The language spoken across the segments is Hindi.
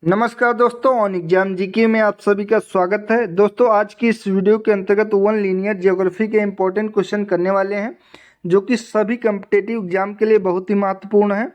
नमस्कार दोस्तों, ऑन एग्जाम जीके में आप सभी का स्वागत है। दोस्तों आज की इस वीडियो के अंतर्गत वन लीनियर ज्योग्राफी के इंपॉर्टेंट क्वेश्चन करने वाले हैं जो कि सभी कम्पिटेटिव एग्जाम के लिए बहुत ही महत्वपूर्ण है।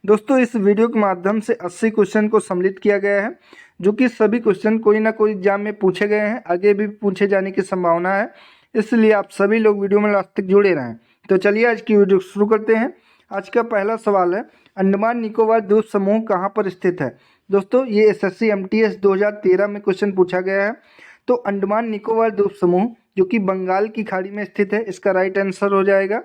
दोस्तों इस वीडियो के माध्यम से 80 क्वेश्चन को सम्मिलित किया गया है जो कि सभी क्वेश्चन कोई ना कोई एग्जाम में पूछे गए हैं, आगे भी पूछे जाने की संभावना है, इसलिए आप सभी लोग वीडियो में लास्ट तक जुड़े रहें। तो चलिए आज की वीडियो शुरू करते हैं। आज का पहला सवाल है, अंडमान निकोबार द्वीप समूह कहाँ पर स्थित है। दोस्तों ये एसएससी एमटीएस 2013 में क्वेश्चन पूछा गया है। तो अंडमान निकोबार द्वीप समूह जो कि बंगाल की खाड़ी में स्थित है, इसका राइट आंसर हो जाएगा।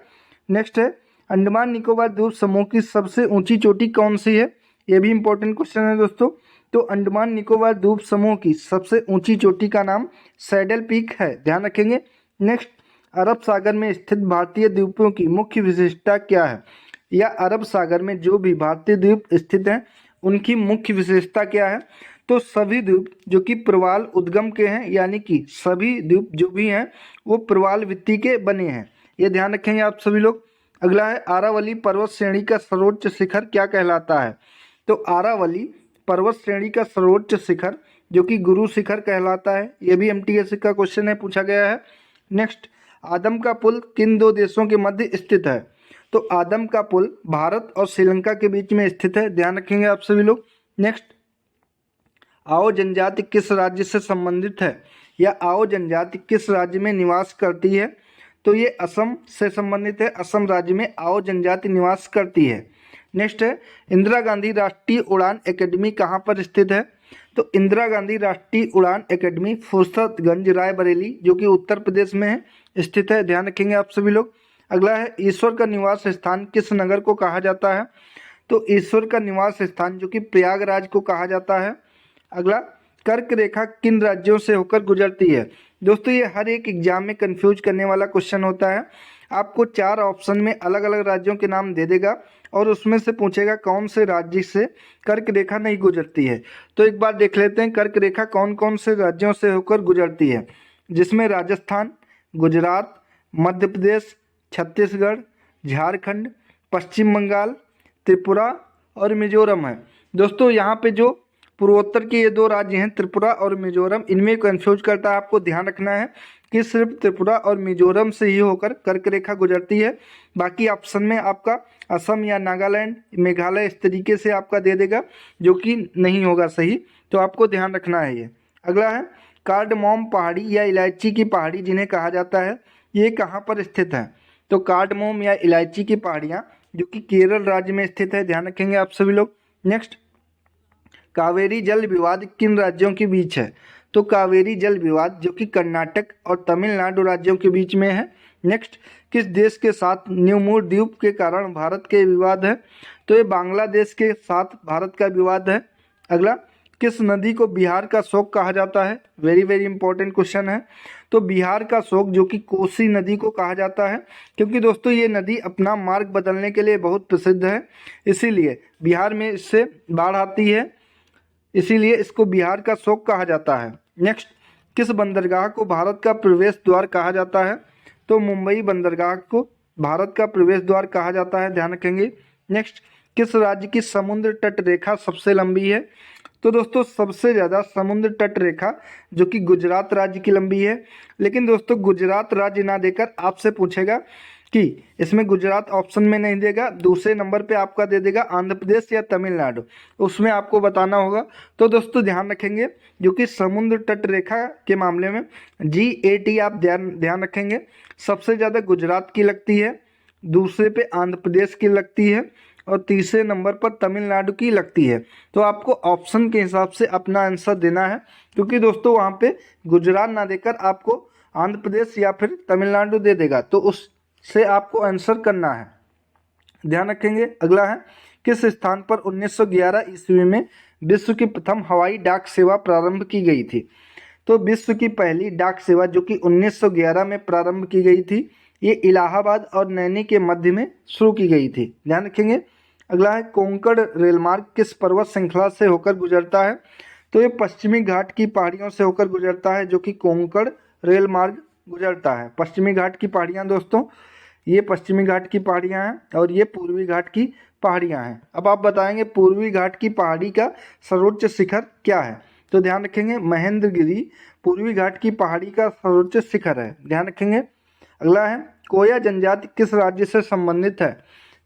नेक्स्ट है, अंडमान निकोबार द्वीप समूह की सबसे ऊंची चोटी कौन सी है। ये भी इंपॉर्टेंट क्वेश्चन है दोस्तों। तो अंडमान निकोबार द्वीप समूह की सबसे ऊंची चोटी का नाम सैडल पीक है, ध्यान रखेंगे। नेक्स्ट, अरब सागर में स्थित भारतीय द्वीपों की मुख्य विशेषता क्या है, या अरब सागर में जो भी भारतीय द्वीप स्थित हैं उनकी मुख्य विशेषता क्या है। तो सभी द्वीप जो कि प्रवाल उद्गम के हैं, यानी कि सभी द्वीप जो भी हैं वो प्रवाल वित्ती के बने हैं, ये ध्यान रखेंगे आप सभी लोग। अगला है, आरावली पर्वत श्रेणी का सर्वोच्च शिखर क्या कहलाता है। तो आरावली पर्वत श्रेणी का सर्वोच्च शिखर जो कि गुरु शिखर कहलाता है, ये भी एमटीएस का क्वेश्चन है, पूछा गया है। नेक्स्ट, आदम का पुल किन दो देशों के मध्य स्थित है। तो आदम का पुल भारत और श्रीलंका के बीच में स्थित है, ध्यान रखेंगे आप सभी लोग। नेक्स्ट, आओ जनजाति किस राज्य से संबंधित है, या आओ जनजाति किस राज्य में निवास करती है। तो ये असम से संबंधित है, असम राज्य में आओ जनजाति निवास करती है। नेक्स्ट है, इंदिरा गांधी राष्ट्रीय उड़ान एकेडमी कहाँ पर स्थित है। तो इंदिरा गांधी राष्ट्रीय उड़ान एकेडमी फुर्सतगंज रायबरेली जो कि उत्तर प्रदेश में है स्थित है, ध्यान रखेंगे आप सभी लोग। अगला है, ईश्वर का निवास स्थान किस नगर को कहा जाता है। तो ईश्वर का निवास स्थान जो कि प्रयागराज को कहा जाता है। अगला, कर्क रेखा किन राज्यों से होकर गुजरती है। दोस्तों ये हर एक एग्जाम में कंफ्यूज करने वाला क्वेश्चन होता है। आपको 4 ऑप्शन में अलग अलग राज्यों के नाम दे देगा और उसमें से पूछेगा कौन से राज्य से कर्क रेखा नहीं गुजरती है। तो एक बार देख लेते हैं कर्क रेखा कौन कौन से राज्यों से होकर गुजरती है, जिसमें राजस्थान, गुजरात, मध्य प्रदेश, छत्तीसगढ़, झारखंड, पश्चिम बंगाल, त्रिपुरा और मिजोरम है। दोस्तों यहाँ पे जो पूर्वोत्तर के ये 2 राज्य हैं त्रिपुरा और मिजोरम, इनमें कंफ्यूज करता है, आपको ध्यान रखना है कि सिर्फ त्रिपुरा और मिजोरम से ही होकर कर्क रेखा गुजरती है। बाकी ऑप्शन में आपका असम या नागालैंड, मेघालय इस तरीके से आपका दे देगा जो कि नहीं होगा सही, तो आपको ध्यान रखना है ये। अगला है, कार्डमोम पहाड़ी या इलायची की पहाड़ी जिन्हें कहा जाता है, ये कहाँ पर स्थित है। तो कार्डमोम या इलायची की पहाड़ियाँ जो कि केरल राज्य में स्थित है, ध्यान रखेंगे आप सभी लोग। नेक्स्ट, कावेरी जल विवाद किन राज्यों के बीच है। तो कावेरी जल विवाद जो कि कर्नाटक और तमिलनाडु राज्यों के बीच में है। नेक्स्ट, किस देश के साथ न्यूमूर द्वीप के कारण भारत के विवाद है। तो ये बांग्लादेश के साथ भारत का विवाद है। अगला, किस नदी को बिहार का शोक कहा जाता है। वेरी वेरी इंपॉर्टेंट क्वेश्चन है। तो बिहार का शोक जो कि कोसी नदी को कहा जाता है, क्योंकि दोस्तों ये नदी अपना मार्ग बदलने के लिए बहुत प्रसिद्ध है, इसीलिए बिहार में इससे बाढ़ आती है, इसीलिए इसको बिहार का शोक कहा जाता है। नेक्स्ट, किस बंदरगाह को भारत का प्रवेश द्वार कहा जाता है। तो मुंबई बंदरगाह को भारत का प्रवेश द्वार कहा जाता है, ध्यान रखेंगे। नेक्स्ट, किस राज्य की समुद्र तट रेखा सबसे लंबी है। तो दोस्तों सबसे ज़्यादा समुद्र तट रेखा जो कि गुजरात राज्य की लंबी है, लेकिन दोस्तों गुजरात राज्य ना देकर आपसे पूछेगा कि इसमें गुजरात ऑप्शन में नहीं देगा, दूसरे नंबर पे आपका दे देगा आंध्र प्रदेश या तमिलनाडु, उसमें आपको बताना होगा। तो दोस्तों ध्यान रखेंगे जो कि समुद्र तट रेखा के मामले में GAT आप ध्यान रखेंगे, सबसे ज़्यादा गुजरात की लगती है, दूसरे पे आंध्र प्रदेश की लगती है और तीसरे नंबर पर तमिलनाडु की लगती है। तो आपको ऑप्शन के हिसाब से अपना आंसर देना है, क्योंकि दोस्तों वहाँ पे गुजरात ना देकर आपको आंध्र प्रदेश या फिर तमिलनाडु दे देगा, तो उससे आपको आंसर करना है, ध्यान रखेंगे। अगला है, किस स्थान पर 1911 ईस्वी में विश्व की प्रथम हवाई डाक सेवा प्रारंभ की गई थी। तो विश्व की पहली डाक सेवा जो कि 1911 में प्रारंभ की गई थी, ये इलाहाबाद और नैनी के मध्य में शुरू की गई थी, ध्यान रखेंगे। अगला है, कोंकण रेलमार्ग किस पर्वत श्रृंखला से होकर गुजरता है। तो ये पश्चिमी घाट की पहाड़ियों से होकर गुजरता है जो कि कोंकण रेलमार्ग गुजरता है। पश्चिमी घाट की पहाड़ियाँ दोस्तों ये पश्चिमी घाट की पहाड़ियाँ हैं और ये पूर्वी घाट की पहाड़ियाँ हैं। अब आप बताएंगे पूर्वी घाट की पहाड़ी का सर्वोच्च शिखर क्या है, तो ध्यान रखेंगे महेंद्रगिरी पूर्वी घाट की पहाड़ी का सर्वोच्च शिखर है, ध्यान रखेंगे। अगला है कोया जनजाति किस राज्य से संबंधित है,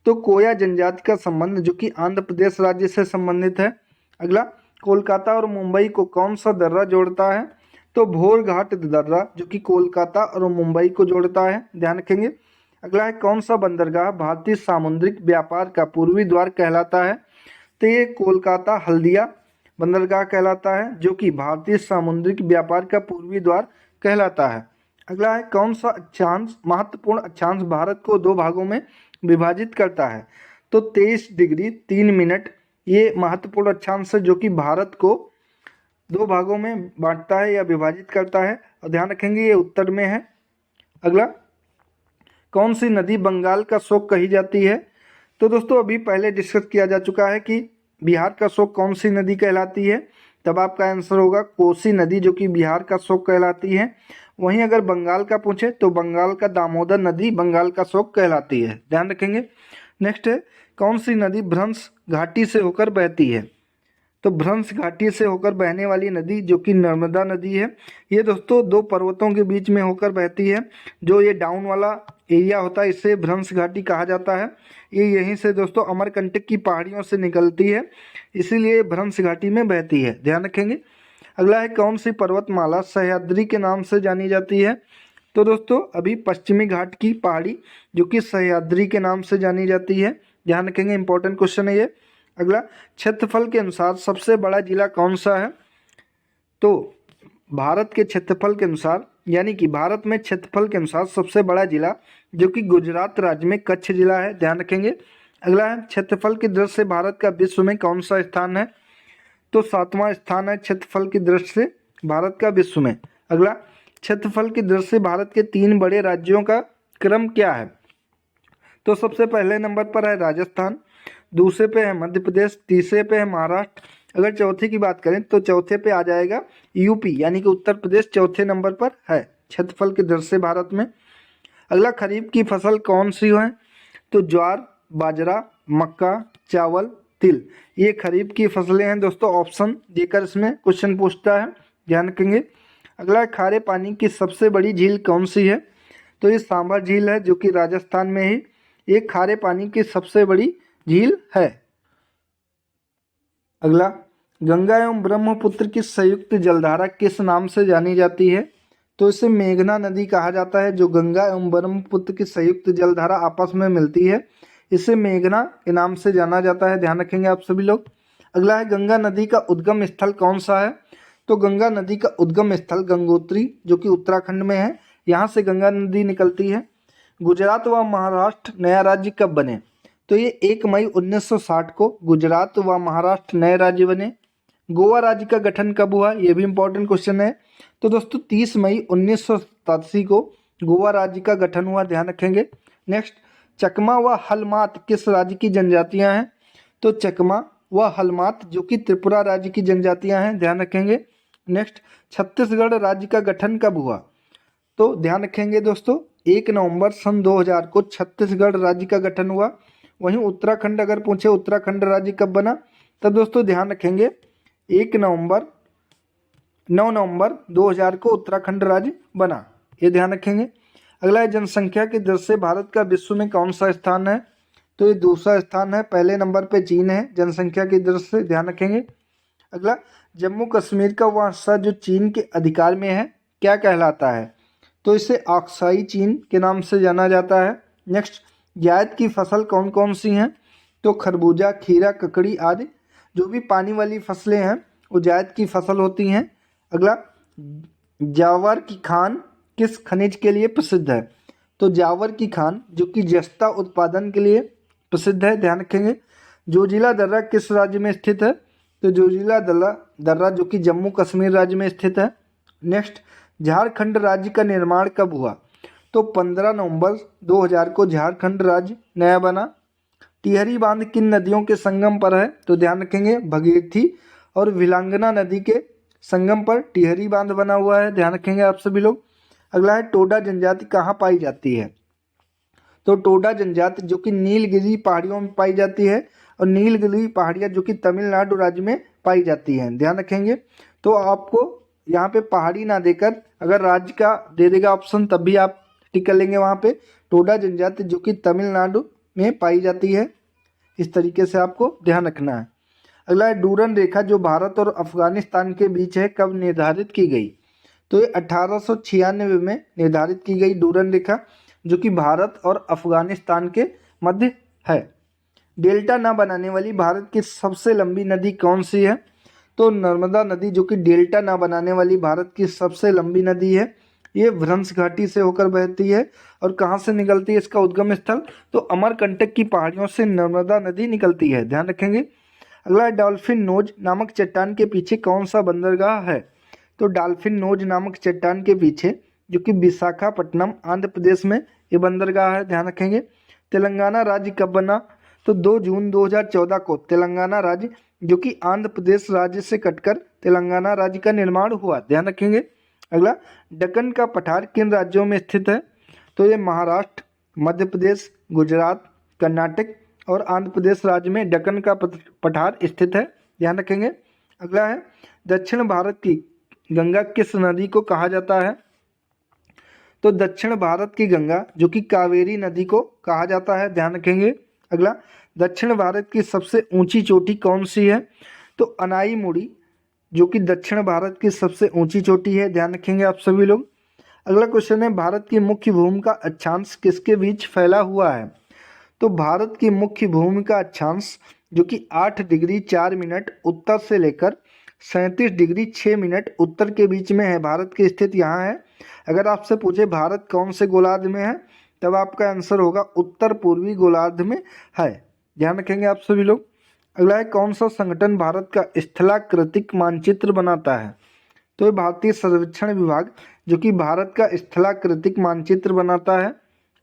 तो कोया जनजाति का संबंध जो कि आंध्र प्रदेश राज्य से संबंधित है। अगला कोलकाता और मुंबई को कौन सा दर्रा जोड़ता है, तो भोर घाट दर्रा जो कि कोलकाता और मुंबई को जोड़ता है, ध्यान रखेंगे। अगला है कौन सा बंदरगाह भारतीय सामुद्रिक व्यापार का पूर्वी द्वार कहलाता है, तो ये कोलकाता हल्दिया बंदरगाह कहलाता है जो कि भारतीय सामुद्रिक व्यापार का पूर्वी द्वार कहलाता है। अगला है कौन सा अक्षांश महत्वपूर्ण अक्षांश भारत को दो भागों में विभाजित करता है, तो 23 डिग्री 3 मिनट ये महत्वपूर्ण अक्षांश है जो कि भारत को दो भागों में बांटता है या विभाजित करता है, और ध्यान रखेंगे ये उत्तर में है। अगला कौन सी नदी बंगाल का शोक कही जाती है, तो दोस्तों अभी पहले डिस्कस किया जा चुका है कि बिहार का शोक कौन सी नदी कहलाती है, तब आपका आंसर होगा कोसी नदी जो कि बिहार का शोक कहलाती है। वहीं अगर बंगाल का पूछे तो बंगाल का दामोदर नदी बंगाल का शोक कहलाती है, ध्यान रखेंगे। नेक्स्ट है कौन सी नदी भ्रंश घाटी से होकर बहती है, तो भ्रंश घाटी से होकर बहने वाली नदी जो कि नर्मदा नदी है, ये दोस्तों दो पर्वतों के बीच में होकर बहती है। जो ये डाउन वाला एरिया होता है इसे भ्रंश घाटी कहा जाता है। ये यहीं से दोस्तों अमरकंटक की पहाड़ियों से निकलती है, इसीलिए भ्रंश घाटी में बहती है, ध्यान रखेंगे। अगला है कौन सी पर्वतमाला सह्याद्री के नाम से जानी जाती है, तो दोस्तों अभी पश्चिमी घाट की पहाड़ी जो कि सह्याद्री के नाम से जानी जाती है, ध्यान रखेंगे, इंपॉर्टेंट क्वेश्चन है ये। अगला क्षेत्रफल के अनुसार सबसे बड़ा जिला कौन सा है, तो भारत के क्षेत्रफल के अनुसार यानी कि भारत में क्षेत्रफल के अनुसार सबसे बड़ा जिला जो कि गुजरात राज्य में कच्छ जिला है, ध्यान रखेंगे। अगला है क्षेत्रफल की दृष्टि से भारत का विश्व में कौन सा स्थान है, तो 7वां स्थान है क्षेत्रफल की दृष्टि से भारत का विश्व में। अगला क्षेत्रफल की दृष्टि से भारत के 3 बड़े राज्यों का क्रम क्या है, तो सबसे पहले नंबर पर है राजस्थान, दूसरे पे है मध्य प्रदेश, तीसरे पे है महाराष्ट्र। अगर चौथे की बात करें तो चौथे पे आ जाएगा यूपी यानी कि उत्तर प्रदेश चौथे नंबर पर है क्षेत्रफल की दृष्टि से भारत में। अगला खरीफ की फसल कौन सी है, तो ज्वार बाजरा मक्का चावल तिल, ये खरीफ की फसलें हैं दोस्तों, ऑप्शन देकर इसमें क्वेश्चन पूछता है, ध्यान रखेंगे। अगला खारे पानी की सबसे बड़ी झील कौन सी है, तो ये सांभर झील है जो कि राजस्थान में ही ये खारे पानी की सबसे बड़ी झील है। अगला गंगा एवं ब्रह्मपुत्र की संयुक्त जलधारा किस नाम से जानी जाती है, तो इसे मेघना नदी कहा जाता है। जो गंगा एवं ब्रह्मपुत्र की संयुक्त जलधारा आपस में मिलती है इसे मेघना के नाम से जाना जाता है, ध्यान रखेंगे आप सभी लोग। अगला है गंगा नदी का उद्गम स्थल कौन सा है, तो गंगा नदी का उद्गम स्थल गंगोत्री जो कि उत्तराखंड में है, यहाँ से गंगा नदी निकलती है। गुजरात व महाराष्ट्र नया राज्य कब बने, तो ये 1 मई 1960 को गुजरात व महाराष्ट्र नए राज्य बने। गोवा राज्य का गठन कब हुआ, ये भी इंपॉर्टेंट क्वेश्चन है, तो दोस्तों 30 मई 1987 को गोवा राज्य का गठन हुआ, ध्यान रखेंगे। नेक्स्ट चकमा व हलमात किस राज्य की जनजातियां हैं, तो चकमा व हलमात जो कि त्रिपुरा राज्य की जनजातियां हैं, ध्यान रखेंगे। नेक्स्ट छत्तीसगढ़ राज्य का गठन कब हुआ, तो ध्यान रखेंगे दोस्तों 1 नवंबर सन 2000 को छत्तीसगढ़ राज्य का गठन हुआ। वहीं उत्तराखंड अगर पूछे उत्तराखंड राज्य कब बना, तब दोस्तों ध्यान रखेंगे 9 नवंबर 2000 को उत्तराखंड राज्य बना, ये ध्यान रखेंगे। अगला है जनसंख्या की दृष्टि से भारत का विश्व में कौन सा स्थान है, तो ये दूसरा स्थान है, पहले नंबर पे चीन है जनसंख्या की दृष्टि से, ध्यान रखेंगे। अगला जम्मू कश्मीर का वह हिस्सा जो चीन के अधिकार में है क्या कहलाता है, तो इसे अक्साई चीन के नाम से जाना जाता है। नेक्स्ट जायद की फसल कौन कौन सी हैं, तो खरबूजा खीरा ककड़ी आदि जो भी पानी वाली फसलें हैं वो जायद की फसल होती हैं। अगला जावर की खान किस खनिज के लिए प्रसिद्ध है, तो जावर की खान जो कि जस्ता उत्पादन के लिए प्रसिद्ध है, ध्यान रखेंगे। जोजिला दर्रा किस राज्य में स्थित है, तो जोजिला दर्रा जो कि जम्मू कश्मीर राज्य में स्थित है। नेक्स्ट झारखंड राज्य का निर्माण कब हुआ, तो 15 नवंबर 2000 को झारखंड राज्य नया बना। टिहरी बांध किन नदियों के संगम पर है, तो ध्यान रखेंगे भगीरथी और विलांगना नदी के संगम पर टिहरी बांध बना हुआ है, ध्यान रखेंगे आप सभी लोग। अगला है टोडा जनजाति कहाँ पाई जाती है, तो टोडा जनजाति जो कि नीलगिरी पहाड़ियों में पाई जाती है, और नीलगिरी पहाड़ियाँ जो कि तमिलनाडु राज्य में पाई जाती हैं, ध्यान रखेंगे। तो आपको यहाँ पे पहाड़ी ना देकर अगर राज्य का दे देगा ऑप्शन तब भी आप टिक कर लेंगे वहाँ पे। टोडा जनजाति जो कि तमिलनाडु में पाई जाती है, इस तरीके से आपको ध्यान रखना है। अगला है डूरन रेखा जो भारत और अफगानिस्तान के बीच है, कब निर्धारित की गई? तो ये 1896 में निर्धारित की गई डूरन रेखा, जो कि भारत और अफगानिस्तान के मध्य है। डेल्टा ना बनाने वाली भारत की सबसे लंबी नदी कौन सी है? तो नर्मदा नदी जो कि डेल्टा ना बनाने वाली भारत की सबसे लंबी नदी है। ये भ्रंश घाटी से होकर बहती है। और कहाँ से निकलती है इसका उद्गम स्थल? तो अमरकंटक की पहाड़ियों से नर्मदा नदी निकलती है, ध्यान रखेंगे। अगला डॉल्फिन नोज नामक चट्टान के पीछे कौन सा बंदरगाह है? तो डॉल्फिन नोज नामक चट्टान के पीछे जो कि विशाखापट्टनम आंध्र प्रदेश में ये बंदरगाह है, ध्यान रखेंगे। तेलंगाना राज्य कब बना? तो 2 जून 2014 को तेलंगाना राज्य जो कि आंध्र प्रदेश राज्य से कटकर तेलंगाना राज्य का निर्माण हुआ, ध्यान रखेंगे। अगला दक्कन का पठार किन राज्यों में स्थित है? तो ये महाराष्ट्र, मध्य प्रदेश, गुजरात, कर्नाटक और आंध्र प्रदेश राज्य में दक्कन का पठार स्थित है, ध्यान रखेंगे। अगला है दक्षिण भारत की गंगा किस नदी को कहा जाता है? तो दक्षिण भारत की गंगा जो कि कावेरी नदी को कहा जाता है, ध्यान रखेंगे। अगला दक्षिण भारत की सबसे ऊंची चोटी कौन सी है? तो अनाईमुड़ी जो कि दक्षिण भारत की सबसे ऊंची चोटी है, ध्यान रखेंगे आप सभी लोग। अगला क्वेश्चन है भारत की मुख्य भूमि का अक्षांश किसके बीच फैला हुआ है? तो भारत की मुख्य भूमि का अक्षांश जो कि 8 डिग्री 4 मिनट उत्तर से लेकर 37 डिग्री 6 मिनट उत्तर के बीच में है। भारत की स्थिति यहाँ है। अगर आपसे पूछे भारत कौन से गोलार्ध में है, तब आपका आंसर होगा उत्तर पूर्वी गोलार्ध में है, ध्यान रखेंगे आप सभी लोग। अगला है कौन सा संगठन भारत का स्थलाकृतिक मानचित्र बनाता है? तो ये भारतीय सर्वेक्षण विभाग जो कि भारत का स्थलाकृतिक मानचित्र बनाता है।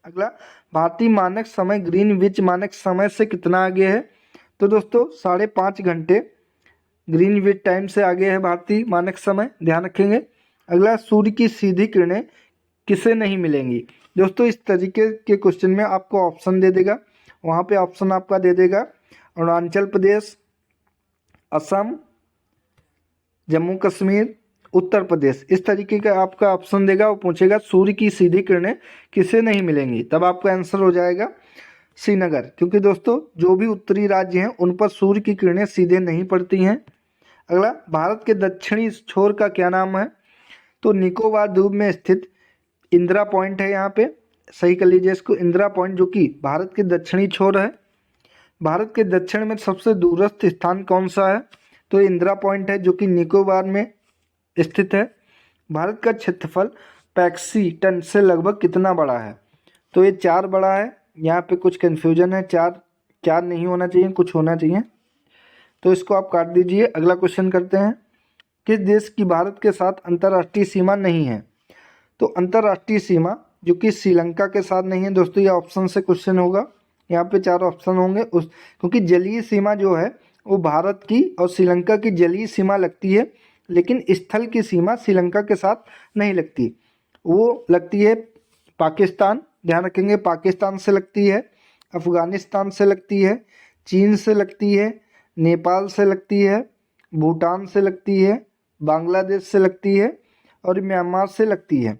अगला भारतीय मानक समय ग्रीनविच मानक समय से कितना आगे है? तो दोस्तों 5.5 घंटे ग्रीनविच टाइम से आगे है भारतीय मानक समय, ध्यान रखेंगे। अगला सूर्य की सीधी किरणें किसे नहीं मिलेंगी? दोस्तों इस तरीके के क्वेश्चन में आपको ऑप्शन दे देगा, वहाँ पे ऑप्शन आपका दे देगा अरुणाचल प्रदेश, असम, जम्मू कश्मीर, उत्तर प्रदेश, इस तरीके का आपका ऑप्शन देगा। वो पूछेगा सूर्य की सीधी किरणें किसे नहीं मिलेंगी, तब आपका आंसर हो जाएगा श्रीनगर, क्योंकि दोस्तों जो भी उत्तरी राज्य हैं उन पर सूर्य की किरणें सीधे नहीं पड़ती हैं। अगला भारत के दक्षिणी छोर का क्या नाम है? तो निकोबार द्वीप में स्थित इंदिरा पॉइंट है, यहाँ पे सही कर लीजिए इसको, इंदिरा पॉइंट जो कि भारत के दक्षिणी छोर है। भारत के दक्षिण में सबसे दूरस्थ स्थान कौन सा है? तो इंदिरा पॉइंट है जो कि निकोबार में स्थित है। भारत का क्षेत्रफल पैक्सीटन से लगभग कितना बड़ा है? तो ये 4 बड़ा है, यहाँ पे कुछ कन्फ्यूजन है, 4 नहीं होना चाहिए, कुछ होना चाहिए, तो इसको आप काट दीजिए। अगला क्वेश्चन करते हैं, किस देश की भारत के साथ अंतर्राष्ट्रीय सीमा नहीं है? तो अंतर्राष्ट्रीय सीमा जो कि श्रीलंका के साथ नहीं है। दोस्तों ये ऑप्शन से क्वेश्चन होगा, यहाँ पे 4 ऑप्शन होंगे क्योंकि जलीय सीमा जो है वो भारत की और श्रीलंका की जलीय सीमा लगती है, लेकिन स्थल की सीमा श्रीलंका के साथ नहीं लगती, वो लगती है पाकिस्तान, ध्यान रखेंगे, पाकिस्तान से लगती है, अफगानिस्तान से लगती है, चीन से लगती है, नेपाल से लगती है, भूटान से लगती है, बांग्लादेश से लगती है और म्यांमार से लगती है।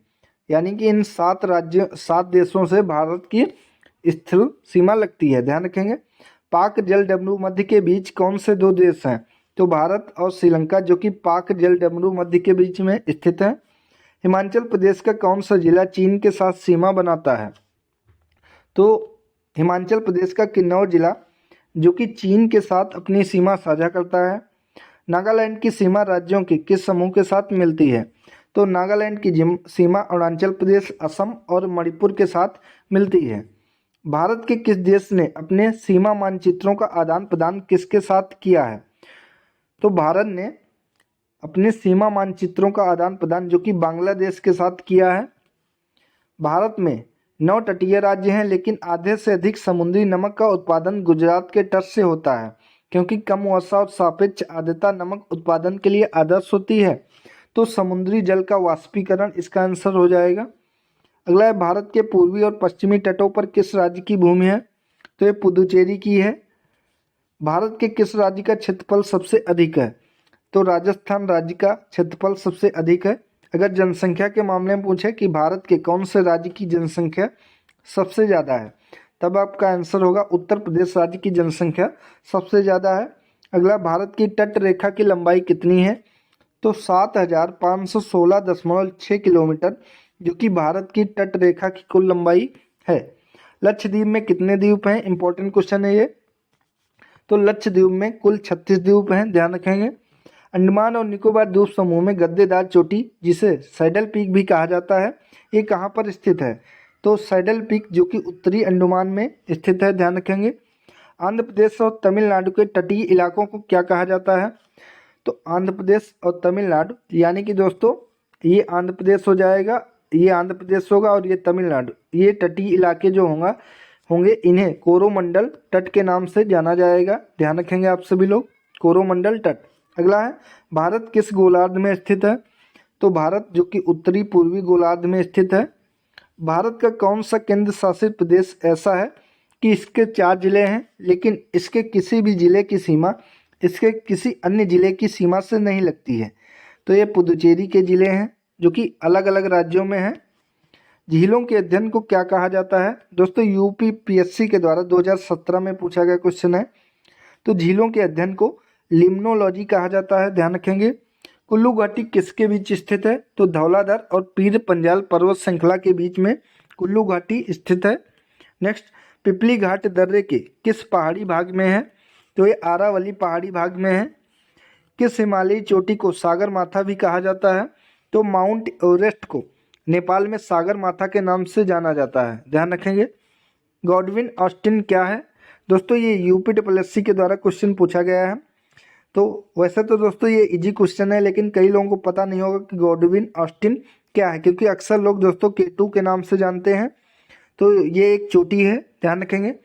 यानी कि इन 7 देशों से भारत की स्थल सीमा लगती है, ध्यान रखेंगे। पाक जलडमरू मध्य के बीच कौन से 2 देश हैं? तो भारत और श्रीलंका जो कि पाक जलडमरू मध्य के बीच में स्थित है। हिमाचल प्रदेश का कौन सा जिला चीन के साथ सीमा बनाता है? तो हिमाचल प्रदेश का किन्नौर जिला जो कि चीन के साथ अपनी सीमा साझा करता है। नागालैंड की सीमा राज्यों के किस समूह के साथ मिलती है? तो नागालैंड की सीमा अरुणाचल प्रदेश, असम और मणिपुर के साथ मिलती है। भारत के किस देश ने अपने सीमा मानचित्रों का आदान प्रदान किसके साथ किया है? तो भारत ने अपने सीमा मानचित्रों का आदान प्रदान जो कि बांग्लादेश के साथ किया है। भारत में 9 तटीय राज्य हैं, लेकिन आधे से अधिक समुद्री नमक का उत्पादन गुजरात के तट से होता है, क्योंकि कम वर्षा और सापेक्ष आर्द्रता नमक उत्पादन के लिए आदर्श होती है। तो समुद्री जल का वाष्पीकरण इसका आंसर हो जाएगा। अगला है भारत के पूर्वी और पश्चिमी तटों पर किस राज्य की भूमि है? तो ये पुदुचेरी की है। भारत के किस राज्य का क्षेत्रफल सबसे अधिक है? तो राजस्थान राज्य का क्षेत्रफल सबसे अधिक है। अगर जनसंख्या के मामले में पूछे कि भारत के कौन से राज्य की जनसंख्या सबसे ज़्यादा है, तब आपका आंसर होगा उत्तर प्रदेश राज्य की जनसंख्या सबसे ज़्यादा है। अगला, भारत की तट रेखा की लंबाई कितनी है? तो 7516.6 किलोमीटर, जो कि भारत की तट रेखा की कुल लंबाई है। लक्षद्वीप में कितने द्वीप हैं? इंपॉर्टेंट क्वेश्चन है ये। तो लक्षद्वीप में कुल 36 द्वीप हैं, ध्यान रखेंगे। अंडमान और निकोबार द्वीप समूह में गद्देदार चोटी, जिसे सैडल पीक भी कहा जाता है, ये कहाँ पर स्थित है? तो सैडल पीक जो कि उत्तरी अंडमान में स्थित है, ध्यान रखेंगे। आंध्र प्रदेश और तमिलनाडु के तटीय इलाकों को क्या कहा जाता है? तो आंध्र प्रदेश और तमिलनाडु, यानी कि दोस्तों ये आंध्र प्रदेश हो जाएगा, ये आंध्र प्रदेश होगा और ये तमिलनाडु, ये तटीय इलाके जो होंगे इन्हें कोरोमंडल तट के नाम से जाना जाएगा, ध्यान रखेंगे आप सभी लोग, कोरोमंडल तट। अगला है, भारत किस गोलार्ध में स्थित है? तो भारत जो कि उत्तरी पूर्वी गोलार्ध में स्थित है। भारत का कौन सा केंद्र शासित प्रदेश ऐसा है कि इसके 4 जिले हैं, लेकिन इसके किसी भी जिले की सीमा इसके किसी अन्य जिले की सीमा से नहीं लगती है? तो ये पुदुचेरी के जिले हैं, जो कि अलग अलग राज्यों में हैं। झीलों के अध्ययन को क्या कहा जाता है? दोस्तों यूपीपीएससी के द्वारा 2017 में पूछा गया क्वेश्चन है। तो झीलों के अध्ययन को लिम्नोलॉजी कहा जाता है, ध्यान रखेंगे। कुल्लू घाटी किसके बीच स्थित है? तो धौलाधर और पीर पंजाल पर्वत श्रृंखला के बीच में कुल्लू घाटी स्थित है। नेक्स्ट, पिपली घाट दर्रे के किस पहाड़ी भाग में है? तो ये आरावली पहाड़ी भाग में है। किस हिमालयी चोटी को सागर माथा भी कहा जाता है? तो माउंट एवरेस्ट को नेपाल में सागर माथा के नाम से जाना जाता है, ध्यान रखेंगे। गॉडविन ऑस्टिन क्या है? दोस्तों ये यूपीपीएससी के द्वारा क्वेश्चन पूछा गया है। तो वैसे तो दोस्तों ये इजी क्वेश्चन है, लेकिन कई लोगों को पता नहीं होगा कि गॉडविन ऑस्टिन क्या है, क्योंकि अक्सर लोग दोस्तों केटू के नाम से जानते हैं। तो ये एक चोटी है, ध्यान रखेंगे।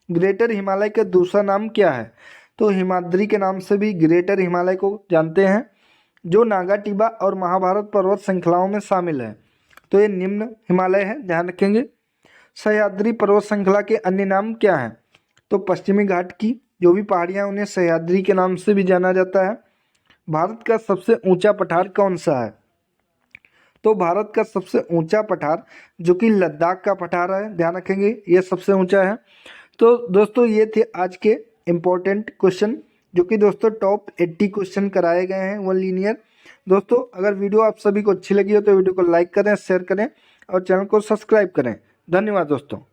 ग्रेटर हिमालय का दूसरा नाम क्या है? तो हिमाद्री के नाम से भी ग्रेटर हिमालय को जानते हैं, जो नागा टिबा और महाभारत पर्वत श्रृंखलाओं में शामिल है। तो ये निम्न हिमालय है, ध्यान रखेंगे। सह्याद्री पर्वत श्रृंखला के अन्य नाम क्या हैं? तो पश्चिमी घाट की जो भी पहाड़ियाँ उन्हें सह्याद्री के नाम से भी जाना जाता है। भारत का सबसे ऊंचा पठार कौन सा है? तो भारत का सबसे ऊंचा पठार जो कि लद्दाख का पठार है, ध्यान रखेंगे, ये सबसे ऊंचा है। तो दोस्तों ये थे आज के इम्पोर्टेंट क्वेश्चन, जो कि दोस्तों टॉप 80 क्वेश्चन कराए गए हैं वन लीनियर। दोस्तों अगर वीडियो आप सभी को अच्छी लगी हो तो वीडियो को लाइक करें, शेयर करें और चैनल को सब्सक्राइब करें। धन्यवाद दोस्तों।